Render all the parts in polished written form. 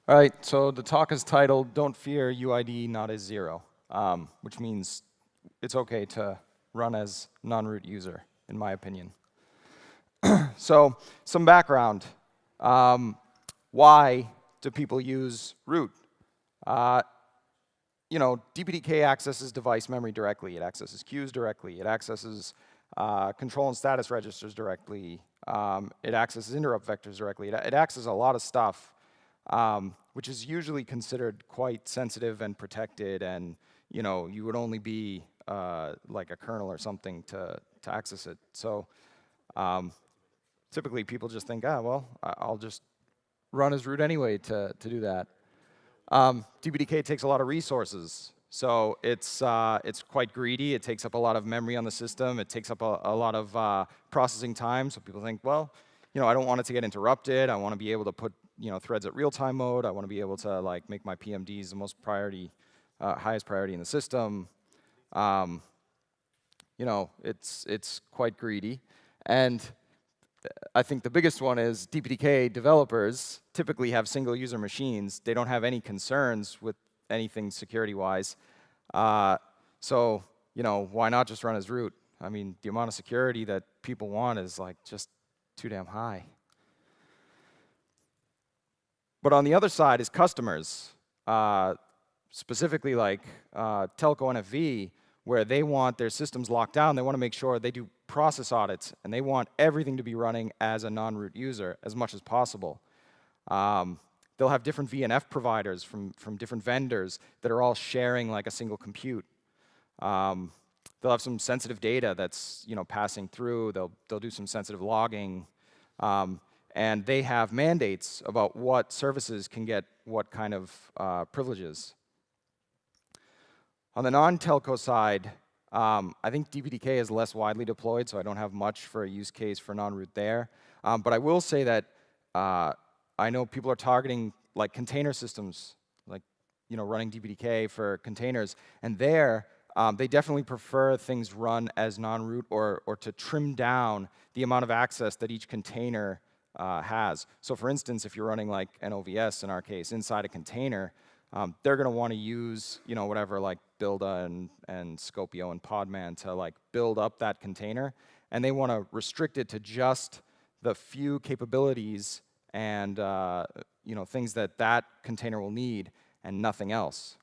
All right, so the talk is titled, Don't Fear UID Not as Zero, which means it's okay to run as non-root user, in my opinion. So some background. Why do people use root? DPDK accesses device memory directly. It accesses queues directly. It accesses control and status registers directly. It accesses interrupt vectors directly. It accesses a lot of stuff, which is usually considered quite sensitive and protected, and you would only be like a kernel or something to access it. So typically people just think, well, I'll just run as root anyway to do that. DPDK takes a lot of resources, so it's quite greedy. It takes up a lot of memory on the system. It takes up a lot of processing time. So people think, well, I don't want it to get interrupted. I want to be able to put threads at real-time mode. I want to be able to make my PMDs the most highest priority in the system. It's quite greedy, and I think the biggest one is DPDK developers typically have single user machines. They don't have any concerns with anything security-wise. So, why not just run as root? I mean, the amount of security that people want is just too damn high. But on the other side is customers, specifically telco NFV, where they want their systems locked down. They want to make sure they do process audits, and they want everything to be running as a non-root user as much as possible. They'll have different VNF providers from different vendors that are all sharing a single compute. They'll have some sensitive data that's passing through. They'll do some sensitive logging, and they have mandates about what services can get what kind of privileges. On the non-telco side, I think DPDK is less widely deployed, so I don't have much for a use case for non-root there. But I will say that I know people are targeting container systems, running DPDK for containers, and there they definitely prefer things run as non-root or to trim down the amount of access that each container has. So for instance, if you're running an OVS in our case inside a container, they're going to want to use whatever Builda and Scopio and Podman to build up that container, and they want to restrict it to just the few capabilities and things that container will need and nothing else.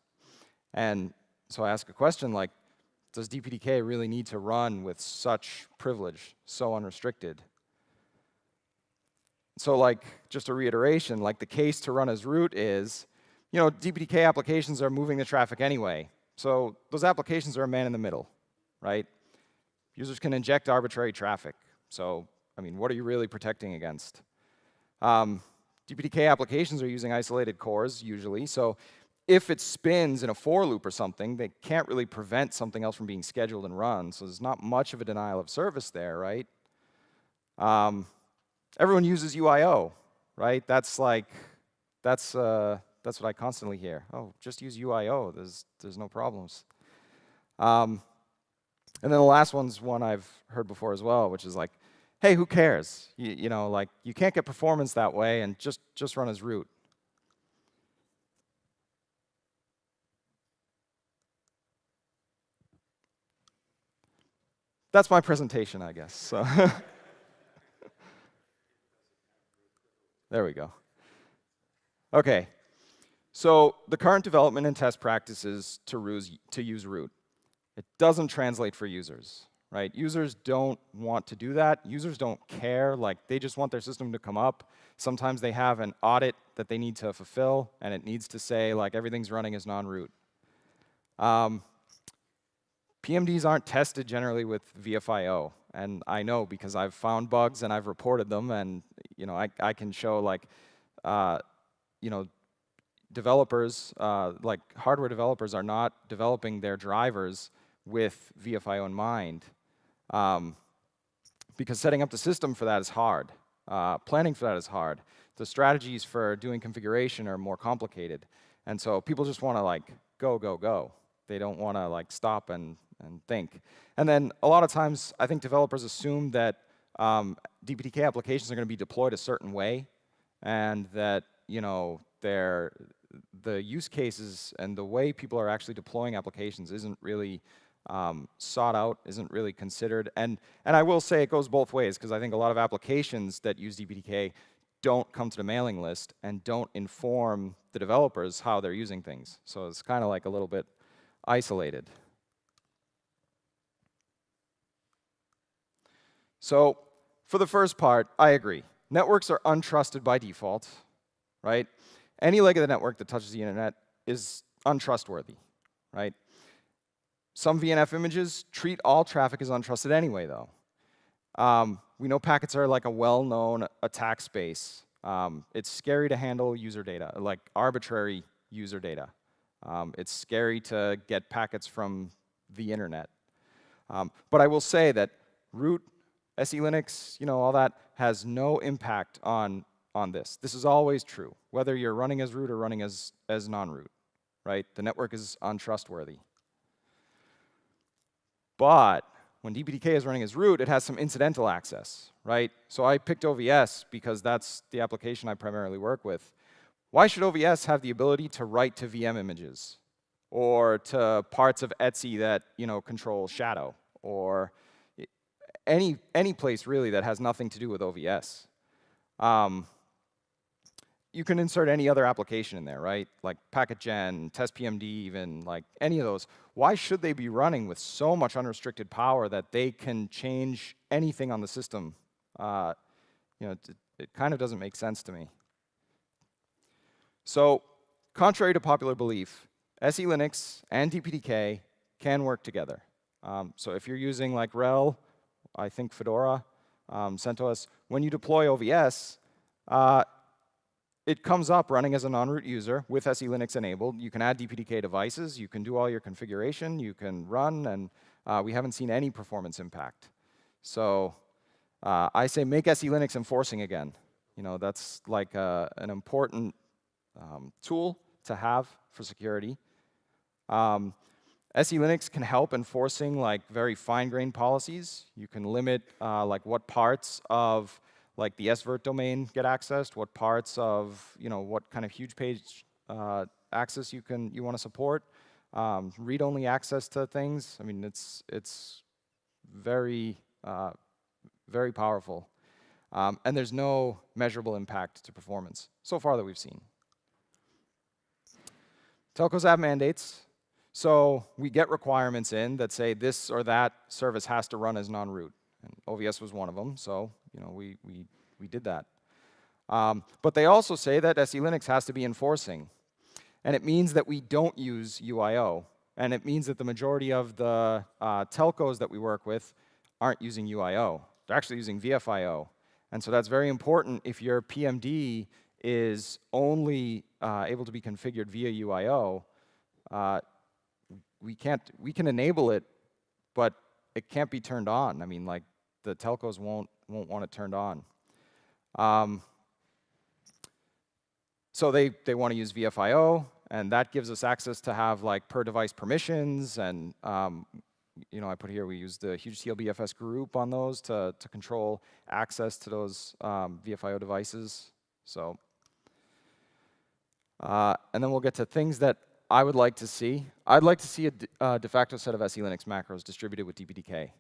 And so I ask a question does DPDK really need to run with such privilege, so unrestricted? So just a reiteration, the case to run as root is DPDK applications are moving the traffic anyway. So those applications are a man in the middle, right? Users can inject arbitrary traffic. So, I mean, what are you really protecting against? DPDK applications are using isolated cores, usually. So if it spins in a for loop or something, they can't really prevent something else from being scheduled and run. So there's not much of a denial of service there, right? Everyone uses UIO, right? That's what I constantly hear. Oh, just use UIO. There's no problems. And then the last one's one I've heard before as well, which is hey, who cares? You can't get performance that way, and just run as root. That's my presentation, I guess. So there we go. Okay. So the current development and test practices to use root. It doesn't translate for users, right? Users don't want to do that. Users don't care. They just want their system to come up. Sometimes they have an audit that they need to fulfill, and it needs to say everything's running as non-root. PMDs aren't tested generally with VFIO, and I know because I've found bugs and I've reported them, and I can show developers, hardware developers, are not developing their drivers with VFIO in mind, because setting up the system for that is hard. Planning for that is hard. The strategies for doing configuration are more complicated, and so people just want to go, go, go. They don't want to stop and think. And then a lot of times, I think developers assume that DPDK applications are going to be deployed a certain way, and that the use cases and the way people are actually deploying applications isn't really sought out, isn't really considered. And I will say it goes both ways, because I think a lot of applications that use DPDK don't come to the mailing list and don't inform the developers how they're using things. So it's kind of like a little bit isolated. So for the first part, I agree. Networks are untrusted by default, right? Any leg of the network that touches the internet is untrustworthy, right? Some VNF images treat all traffic as untrusted anyway, though. We know packets are like a well-known attack space. It's scary to handle user data, like arbitrary user data. It's scary to get packets from the internet. But I will say that root, SE Linux, all that has no impact on this. This is always true, whether you're running as root or running as non-root, right? The network is untrustworthy. But when DPDK is running as root, it has some incidental access, right? So I picked OVS because that's the application I primarily work with. Why should OVS have the ability to write to VM images or to parts of Etsy that control shadow, or any place really that has nothing to do with OVS? You can insert any other application in there, right? Like packetgen, testpmd, even like any of those. Why should they be running with so much unrestricted power that they can change anything on the system? It kind of doesn't make sense to me. So, contrary to popular belief, SE Linux and DPDK can work together. So if you're using like RHEL, I think Fedora, CentOS, when you deploy OVS, it comes up running as a non-root user with SE Linux enabled. You can add DPDK devices, you can do all your configuration, you can run, and we haven't seen any performance impact. So I say make SE Linux enforcing again. That's like an important tool to have for security. SE Linux can help enforcing like very fine-grained policies. You can limit like what parts of like the svert domain get accessed, what parts of what kind of huge page access you want to support, read-only access to things. I mean, it's very very powerful, and there's no measurable impact to performance so far that we've seen. Telcos have mandates, so we get requirements in that say this or that service has to run as non-root. And OVS was one of them, so we did that. But they also say that SE Linux has to be enforcing. And it means that we don't use UIO. And it means that the majority of the telcos that we work with aren't using UIO. They're actually using VFIO. And so that's very important if your PMD is only able to be configured via UIO. We can enable it, but it can't be turned on. I mean, like, the telcos won't want it turned on. So they want to use VFIO, and that gives us access to have like per device permissions, and I put here we use the huge TLBFS group on those to control access to those VFIO devices. So, and then we'll get to things that I would like to see. I'd like to see a de facto set of SE Linux macros distributed with DPDK.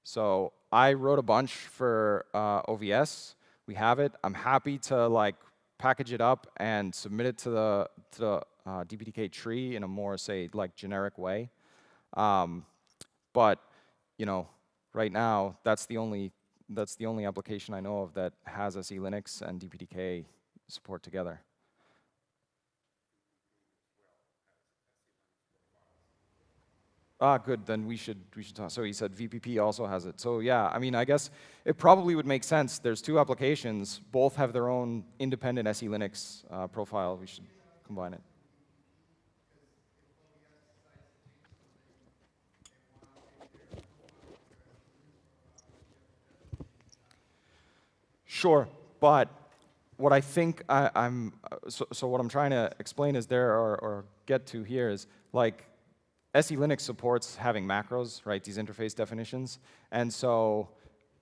So I wrote a bunch for OVS. We have it. I'm happy to like package it up and submit it to the DPDK tree in a more, say, like generic way. But right now that's the only application I know of that has SE Linux and DPDK support together. Good, then we should talk. So he said VPP also has it. So yeah, I mean, I guess it probably would make sense. There's two applications, both have their own independent SE Linux profile. We should combine it. Sure, but what I think so what I'm trying to explain is or get to here is like, SE Linux supports having macros, right? These interface definitions, and so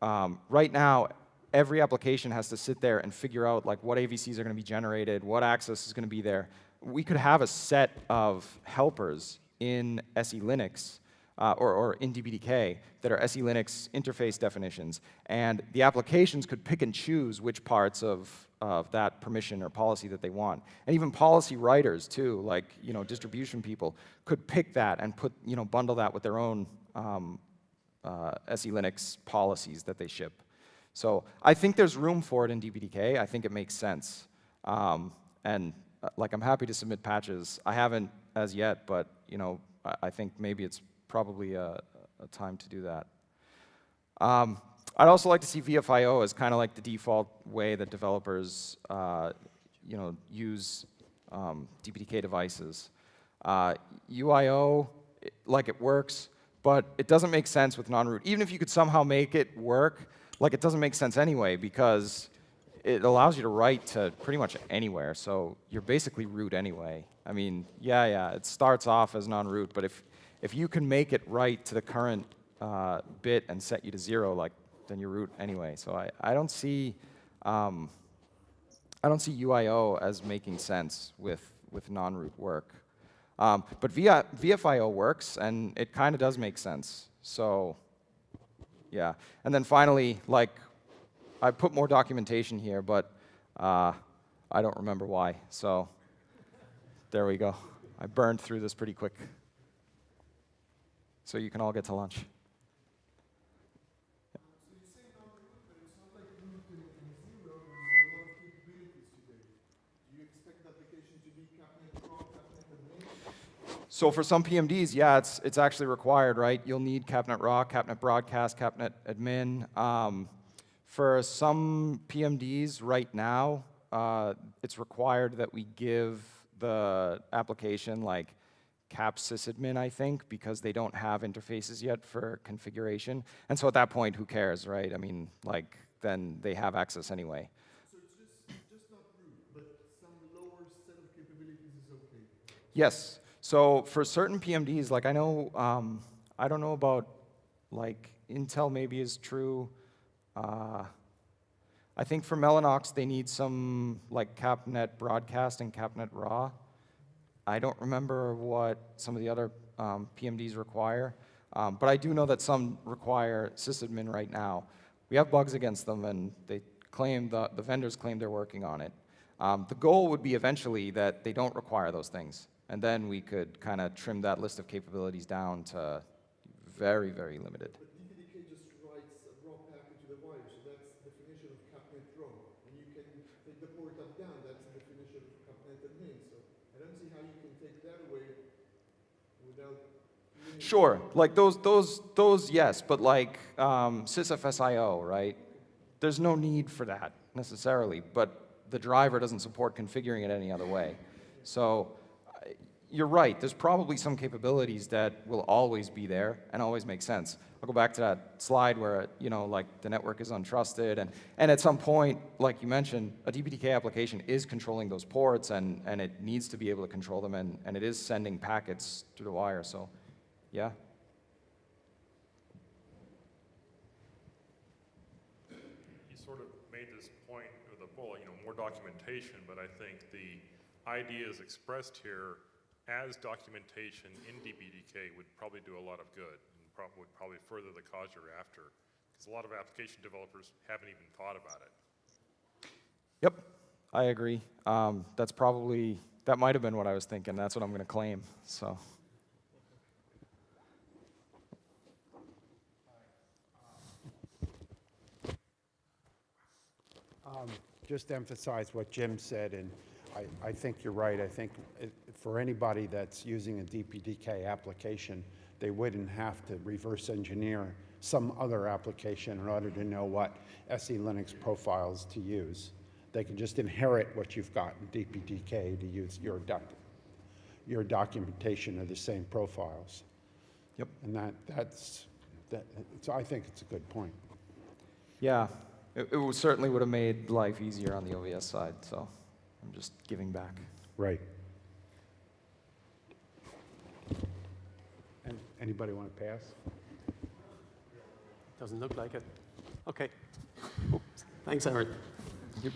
right now, every application has to sit there and figure out like what AVCs are going to be generated, what access is going to be there. We could have a set of helpers in SE Linux or in DPDK that are SE Linux interface definitions, and the applications could pick and choose which parts of that permission or policy that they want. And even policy writers too, like distribution people, could pick that and put bundle that with their own SE Linux policies that they ship. So I think there's room for it in DPDK. I think it makes sense. And like I'm happy to submit patches. I haven't as yet, but I think maybe it's probably a time to do that. I'd also like to see VFIO as kind of like the default way that developers use DPDK devices. UIO, it works, but it doesn't make sense with non-root. Even if you could somehow make it work, it doesn't make sense anyway because it allows you to write to pretty much anywhere. So you're basically root anyway. I mean, yeah, it starts off as non-root, but if you can make it write to the current bit and set you to 0, then you're root anyway. So I don't see UIO as making sense with non-root work. But VFIO works, and it kind of does make sense. So yeah. And then finally, I put more documentation here, but I don't remember why. So there we go. I burned through this pretty quick. So you can all get to lunch. So for some PMDs, yeah, it's actually required, right? You'll need CAPNet raw, CAPNet broadcast, CAPNet admin. For some PMDs right now, it's required that we give the application cap sysadmin, I think, because they don't have interfaces yet for configuration. And so at that point, who cares, right? I mean, then they have access anyway. So it's just not root, but some lower set of capabilities is okay? Yes. So for certain PMDs, I know, I don't know about, Intel maybe is true. I think for Mellanox, they need some, CAPNet broadcast and CAPNet raw. I don't remember what some of the other PMDs require, but I do know that some require sysadmin right now. We have bugs against them, and they claim, the vendors claim they're working on it. The goal would be eventually that they don't require those things. And then we could kind of trim that list of capabilities down to very, very limited. But DPDK just writes a raw packet to the wire, so that's the definition of CAPNet raw. And you can take the port up down, that's the definition of CAPNet admin. So I don't see how you can take that away without... Sure, those yes, but sysfsio, right? There's no need for that necessarily, but the driver doesn't support configuring it any other way. So you're right, there's probably some capabilities that will always be there and always make sense. I'll go back to that slide where, the network is untrusted, and at some point, like you mentioned, a DPDK application is controlling those ports, and it needs to be able to control them, and it is sending packets through the wire, so yeah. You sort of made this point with the bullet, more documentation, but I think the ideas expressed here as documentation in DPDK would probably do a lot of good and would probably further the cause you're after, because a lot of application developers haven't even thought about it. Yep, I agree. That might have been what I was thinking. That's what I'm going to claim. So. Just to emphasize what Jim said, and I think you're right. I think for anybody that's using a DPDK application, they wouldn't have to reverse engineer some other application in order to know what SE Linux profiles to use. They can just inherit what you've got in DPDK to use your documentation of the same profiles. Yep. And so I think it's a good point. Yeah, it certainly would have made life easier on the OVS side, so I'm just giving back. Right. And anybody want to pass? Doesn't look like it. Okay. Oops. Thanks, Aaron. Yep.